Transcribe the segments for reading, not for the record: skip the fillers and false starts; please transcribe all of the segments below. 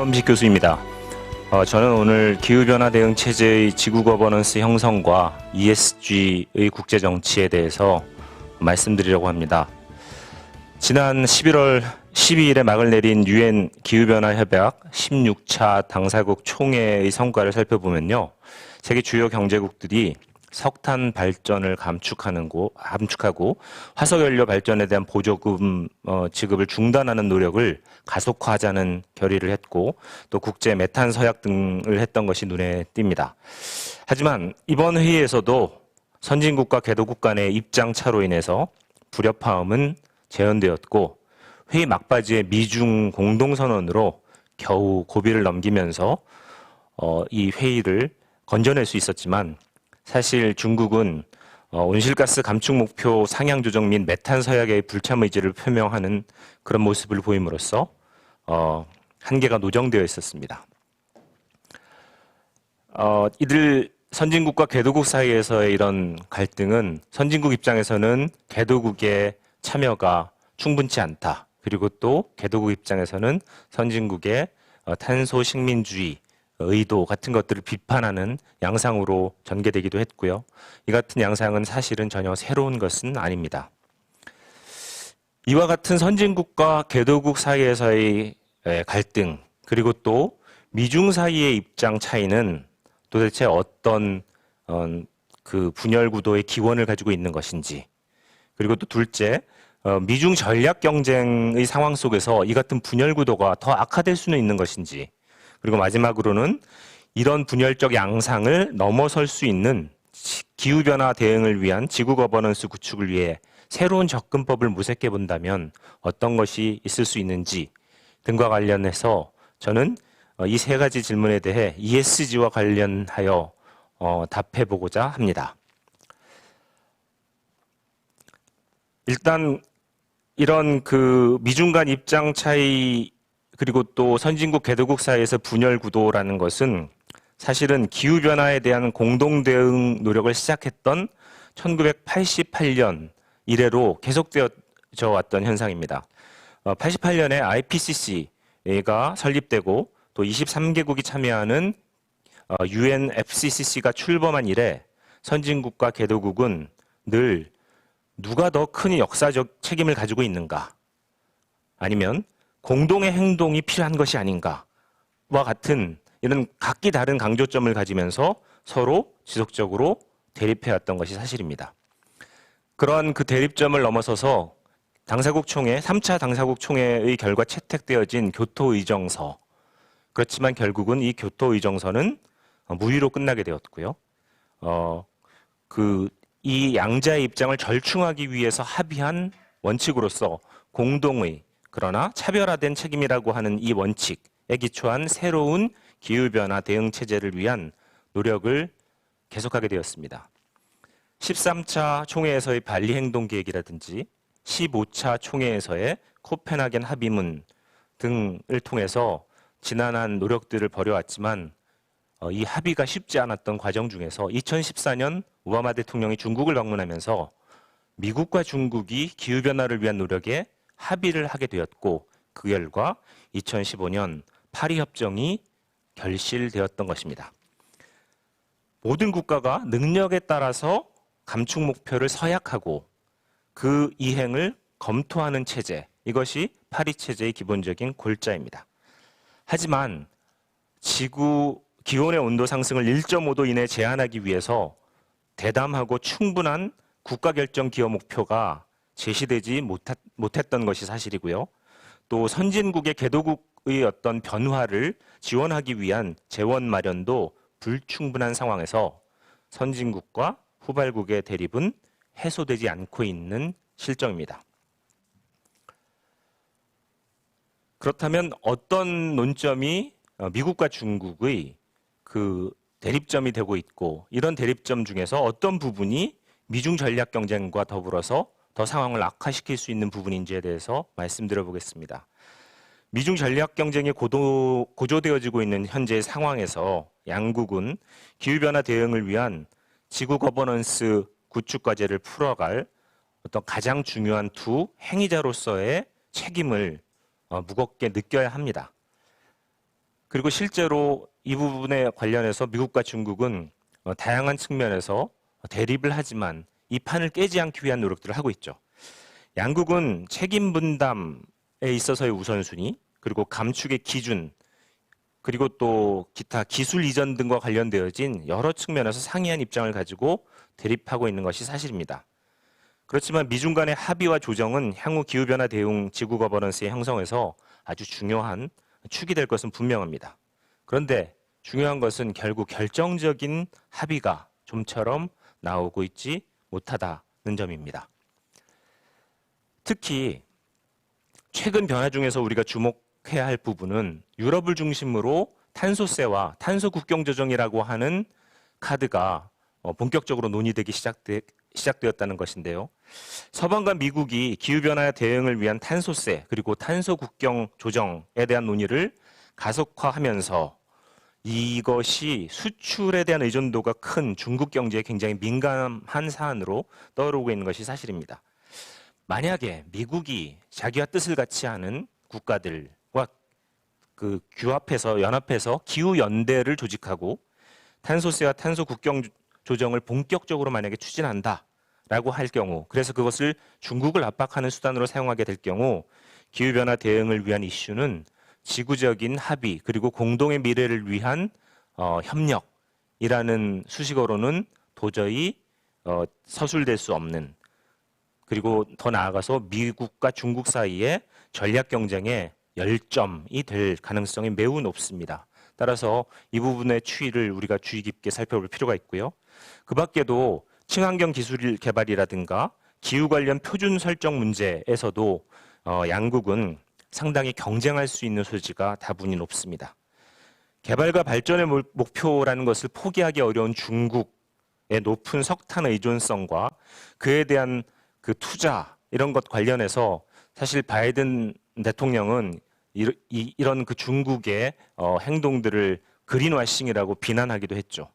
범식 교수입니다. 저는 오늘 기후변화 대응 체제의 지구 거버넌스 형성과 ESG의 국제 정치에 대해서 말씀드리려고 합니다. 지난 11월 12일에 막을 내린 유엔 기후변화 협약 16차 당사국 총회의 성과를 살펴보면요. 세계 주요 경제국들이 석탄 발전을 감축하고 화석연료 발전에 대한 보조금 지급을 중단하는 노력을 가속화하자는 결의를 했고 또 국제 메탄 서약 등을 했던 것이 눈에 띕니다. 하지만 이번 회의에서도 선진국과 개도국 간의 입장 차로 인해서 불협화음은 재현되었고 회의 막바지에 미중 공동선언으로 겨우 고비를 넘기면서 이 회의를 건져낼 수 있었지만 사실 중국은 온실가스 감축 목표 상향 조정 및 메탄 서약의 불참 의지를 표명하는 그런 모습을 보임으로써 한계가 노정되어 있었습니다. 이들 선진국과 개도국 사이에서의 이런 갈등은 선진국 입장에서는 개도국의 참여가 충분치 않다. 그리고 또 개도국 입장에서는 선진국의 탄소 식민주의 의도 같은 것들을 비판하는 양상으로 전개되기도 했고요. 이 같은 양상은 사실은 전혀 새로운 것은 아닙니다. 이와 같은 선진국과 개도국 사이에서의 갈등, 그리고 또 미중 사이의 입장 차이는 도대체 어떤 그 분열 구도의 기원을 가지고 있는 것인지, 그리고 또 둘째, 미중 전략 경쟁의 상황 속에서 이 같은 분열 구도가 더 악화될 수는 있는 것인지, 그리고 마지막으로는 이런 분열적 양상을 넘어설 수 있는 기후변화 대응을 위한 지구 거버넌스 구축을 위해 새로운 접근법을 모색해 본다면 어떤 것이 있을 수 있는지 등과 관련해서 저는 이 세 가지 질문에 대해 ESG와 관련하여 답해 보고자 합니다. 일단 이런 그 미중 간 입장 차이 그리고 또 선진국 개도국 사이에서 분열 구도라는 것은 사실은 기후변화에 대한 공동대응 노력을 시작했던 1988년 이래로 계속되어져 왔던 현상입니다. 88년에 IPCC가 설립되고 또 23개국이 참여하는 UNFCCC가 출범한 이래 선진국과 개도국은 늘 누가 더 큰 역사적 책임을 가지고 있는가 아니면 공동의 행동이 필요한 것이 아닌가와 같은 이런 각기 다른 강조점을 가지면서 서로 지속적으로 대립해왔던 것이 사실입니다. 그러한 그 대립점을 넘어서서 당사국 총회, 3차 당사국 총회의 결과 채택되어진 교토의정서. 그렇지만 결국은 이 교토의정서는 무위로 끝나게 되었고요. 이 양자의 입장을 절충하기 위해서 합의한 원칙으로서 공동의 그러나 차별화된 책임이라고 하는 이 원칙에 기초한 새로운 기후변화 대응 체제를 위한 노력을 계속하게 되었습니다. 13차 총회에서의 발리 행동 계획이라든지 15차 총회에서의 코펜하겐 합의문 등을 통해서 지난한 노력들을 벌여왔지만 이 합의가 쉽지 않았던 과정 중에서 2014년 오바마 대통령이 중국을 방문하면서 미국과 중국이 기후변화를 위한 노력에 합의를 하게 되었고 그 결과 2015년 파리협정이 결실되었던 것입니다. 모든 국가가 능력에 따라서 감축 목표를 서약하고 그 이행을 검토하는 체제, 이것이 파리 체제의 기본적인 골자입니다. 하지만 지구 기온의 온도 상승을 1.5도 이내에 제한하기 위해서 대담하고 충분한 국가 결정 기여 목표가 제시되지 못했던 것이 사실이고요. 또 선진국의 개도국의 어떤 변화를 지원하기 위한 재원 마련도 불충분한 상황에서 선진국과 후발국의 대립은 해소되지 않고 있는 실정입니다. 그렇다면 어떤 논점이 미국과 중국의 그 대립점이 되고 있고 이런 대립점 중에서 어떤 부분이 미중 전략 경쟁과 더불어서 더 상황을 악화시킬 수 있는 부분인지에 대해서 말씀드려 보겠습니다. 미중 전략 경쟁이 고조되어지고 있는 현재의 상황에서 양국은 기후변화 대응을 위한 지구 거버넌스 구축 과제를 풀어갈 어떤 가장 중요한 두 행위자로서의 책임을 무겁게 느껴야 합니다. 그리고 실제로 이 부분에 관련해서 미국과 중국은 다양한 측면에서 대립을 하지만 이 판을 깨지 않기 위한 노력들을 하고 있죠. 양국은 책임 분담에 있어서의 우선순위, 그리고 감축의 기준, 그리고 또 기타 기술 이전 등과 관련되어진 여러 측면에서 상이한 입장을 가지고 대립하고 있는 것이 사실입니다. 그렇지만 미중 간의 합의와 조정은 향후 기후변화 대응 지구 거버넌스의 형성에서 아주 중요한 축이 될 것은 분명합니다. 그런데 중요한 것은 결국 결정적인 합의가 좀처럼 나오고 있지 못하다는 점입니다. 특히 최근 변화 중에서 우리가 주목해야 할 부분은 유럽을 중심으로 탄소세와 탄소 국경 조정이라고 하는 카드가 본격적으로 논의되기 시작되었다는 것인데요. 서방과 미국이 기후변화 대응을 위한 탄소세 그리고 탄소 국경 조정에 대한 논의를 가속화하면서 이것이 수출에 대한 의존도가 큰 중국 경제에 굉장히 민감한 사안으로 떠오르고 있는 것이 사실입니다. 만약에 미국이 자기와 뜻을 같이 하는 국가들과 연합해서 기후 연대를 조직하고 탄소세와 탄소 국경 조정을 본격적으로 만약에 추진한다라고 할 경우, 그래서 그것을 중국을 압박하는 수단으로 사용하게 될 경우 기후변화 대응을 위한 이슈는 지구적인 합의 그리고 공동의 미래를 위한 협력이라는 수식어로는 도저히 서술될 수 없는, 그리고 더 나아가서 미국과 중국 사이의 전략 경쟁의 열점이 될 가능성이 매우 높습니다. 따라서 이 부분의 추이를 우리가 주의 깊게 살펴볼 필요가 있고요. 그 밖에도 친환경 기술 개발이라든가 기후 관련 표준 설정 문제에서도 양국은 상당히 경쟁할 수 있는 소지가 다분히 높습니다. 개발과 발전의 목표라는 것을 포기하기 어려운 중국의 높은 석탄 의존성과 그에 대한 그 투자 이런 것 관련해서 사실 바이든 대통령은 이런 그 중국의 행동들을 그린워싱이라고 비난하기도 했죠.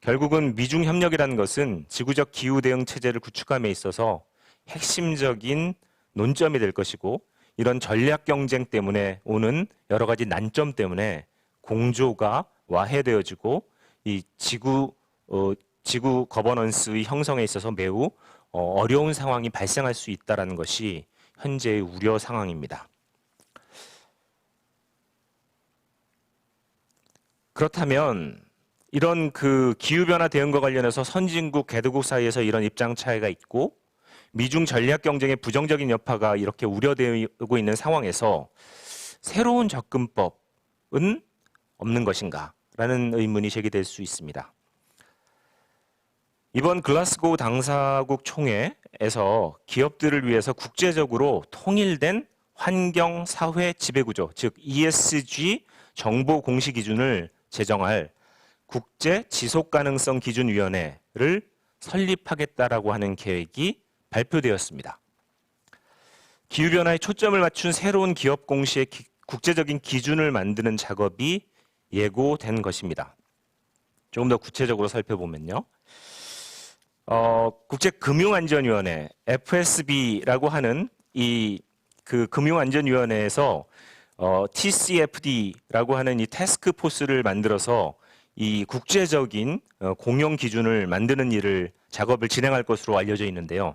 결국은 미중 협력이라는 것은 지구적 기후 대응 체제를 구축함에 있어서 핵심적인 논점이 될 것이고, 이런 전략 경쟁 때문에 오는 여러 가지 난점 때문에 공조가 와해되어지고 이 지구 거버넌스의 형성에 있어서 매우 어려운 상황이 발생할 수 있다는 것이 현재의 우려 상황입니다. 그렇다면 이런 그 기후변화 대응과 관련해서 선진국, 개도국 사이에서 이런 입장 차이가 있고 미중 전략 경쟁의 부정적인 여파가 이렇게 우려되고 있는 상황에서 새로운 접근법은 없는 것인가? 라는 의문이 제기될 수 있습니다. 이번 글라스고우 당사국 총회에서 기업들을 위해서 국제적으로 통일된 환경 사회 지배구조, 즉 ESG 정보 공시 기준을 제정할 국제 지속가능성 기준위원회를 설립하겠다라고 하는 계획이 발표되었습니다. 기후변화에 초점을 맞춘 새로운 기업 공시의 국제적인 기준을 만드는 작업이 예고된 것입니다. 조금 더 구체적으로 살펴보면요. 국제금융안전위원회 FSB라고 하는 이 그 금융안전위원회에서 TCFD라고 하는 이 태스크포스를 만들어서 이 국제적인 공용 기준을 만드는 작업을 진행할 것으로 알려져 있는데요.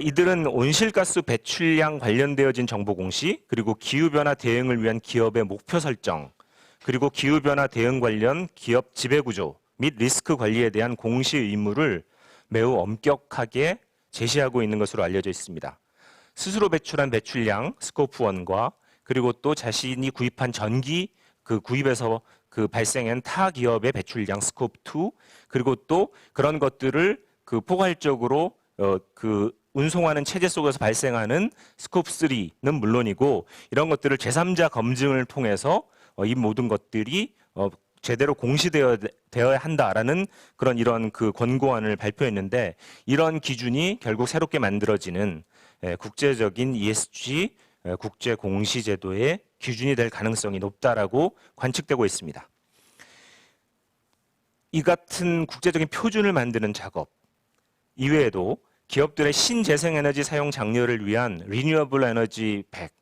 이들은 온실가스 배출량 관련되어진 정보 공시, 그리고 기후변화 대응을 위한 기업의 목표 설정, 그리고 기후변화 대응 관련 기업 지배구조 및 리스크 관리에 대한 공시 의무를 매우 엄격하게 제시하고 있는 것으로 알려져 있습니다. 스스로 배출한 배출량 스코프 1과 그리고 또 자신이 구입한 전기 구입에서 발생한 타 기업의 배출량 스코프 2, 그리고 또 그런 것들을 포괄적으로 운송하는 체제 속에서 발생하는 스코프 3는 물론이고, 이런 것들을 제3자 검증을 통해서 이 모든 것들이 제대로 공시되어야 한다라는 이런 권고안을 발표했는데, 이런 기준이 결국 새롭게 만들어지는 국제적인 ESG 국제 공시 제도의 기준이 될 가능성이 높다라고 관측되고 있습니다. 이 같은 국제적인 표준을 만드는 작업 이외에도 기업들의 신재생에너지 사용 장려를 위한 리뉴어블 에너지 100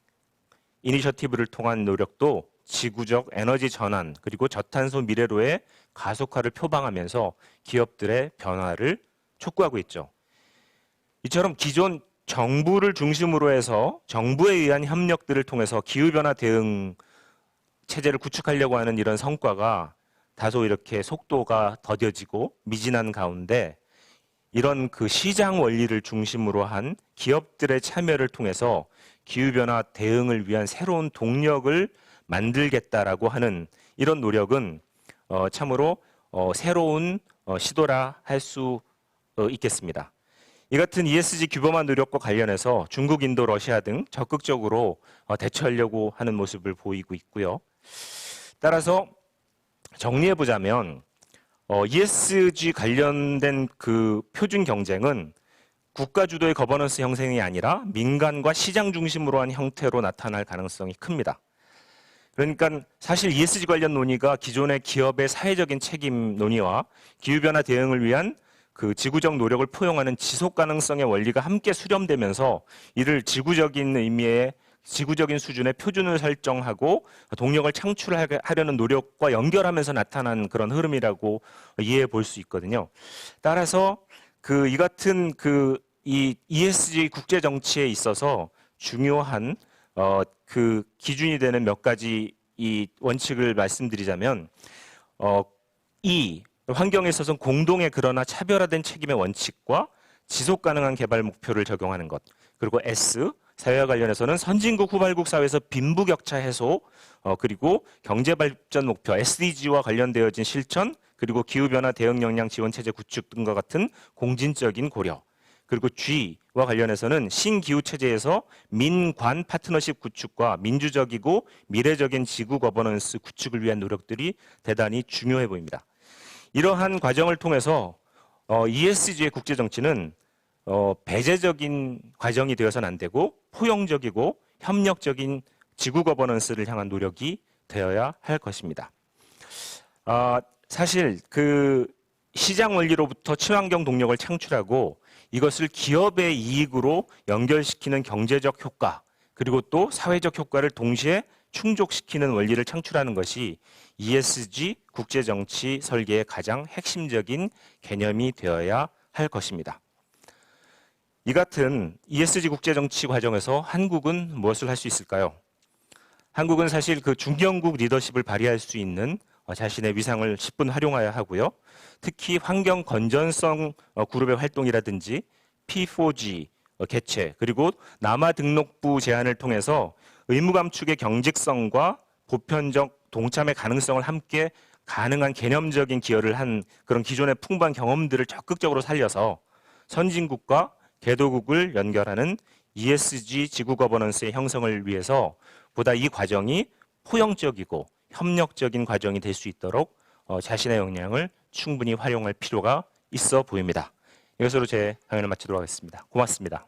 이니셔티브를 통한 노력도 지구적 에너지 전환 그리고 저탄소 미래로의 가속화를 표방하면서 기업들의 변화를 촉구하고 있죠. 이처럼 기존 정부를 중심으로 해서 정부에 의한 협력들을 통해서 기후변화 대응 체제를 구축하려고 하는 이런 성과가 다소 이렇게 속도가 더뎌지고 미진한 가운데 이런 그 시장 원리를 중심으로 한 기업들의 참여를 통해서 기후변화 대응을 위한 새로운 동력을 만들겠다라고 하는 이런 노력은 참으로 새로운 시도라 할 수 있겠습니다. 이 같은 ESG 규범화 노력과 관련해서 중국, 인도, 러시아 등 적극적으로 대처하려고 하는 모습을 보이고 있고요. 따라서 정리해 보자면 ESG 관련된 그 표준 경쟁은 국가 주도의 거버넌스 형성이 아니라 민간과 시장 중심으로 한 형태로 나타날 가능성이 큽니다. 그러니까 사실 ESG 관련 논의가 기존의 기업의 사회적인 책임 논의와 기후변화 대응을 위한 그 지구적 노력을 포용하는 지속 가능성의 원리가 함께 수렴되면서 이를 지구적인 의미의 지구적인 수준의 표준을 설정하고 동력을 창출하려는 노력과 연결하면서 나타난 그런 흐름이라고 이해해 볼 수 있거든요. 따라서 이 같은 이 ESG 국제 정치에 있어서 중요한 그 기준이 되는 몇 가지 이 원칙을 말씀드리자면 환경에 있어서는 공동의 그러나 차별화된 책임의 원칙과 지속 가능한 개발 목표를 적용하는 것. 그리고 S, 사회와 관련해서는 선진국 후발국 사회에서 빈부격차 해소, 그리고 경제발전 목표, SDG와 관련되어진 실천, 그리고 기후변화 대응 역량 지원 체제 구축 등과 같은 공진적인 고려. 그리고 G와 관련해서는 신기후 체제에서 민관 파트너십 구축과 민주적이고 미래적인 지구 거버넌스 구축을 위한 노력들이 대단히 중요해 보입니다. 이러한 과정을 통해서 ESG의 국제 정치는 배제적인 과정이 되어서는 안 되고 포용적이고 협력적인 지구 거버넌스를 향한 노력이 되어야 할 것입니다. 사실 그 시장 원리로부터 친환경 동력을 창출하고 이것을 기업의 이익으로 연결시키는 경제적 효과 그리고 또 사회적 효과를 동시에 충족시키는 원리를 창출하는 것이 ESG 국제정치 설계의 가장 핵심적인 개념이 되어야 할 것입니다. 이 같은 ESG 국제정치 과정에서 한국은 무엇을 할 수 있을까요? 한국은 사실 그 중견국 리더십을 발휘할 수 있는 자신의 위상을 10분 활용해야 하고요. 특히 환경 건전성 그룹의 활동이라든지 P4G 개최 그리고 남아 등록부 제한을 통해서 의무 감축의 경직성과 보편적 동참의 가능성을 함께 가능한 개념적인 기여를 한 그런 기존의 풍부한 경험들을 적극적으로 살려서 선진국과 개도국을 연결하는 ESG 지구 거버넌스의 형성을 위해서 보다 이 과정이 포용적이고 협력적인 과정이 될 수 있도록 자신의 역량을 충분히 활용할 필요가 있어 보입니다. 이것으로 제 강연을 마치도록 하겠습니다. 고맙습니다.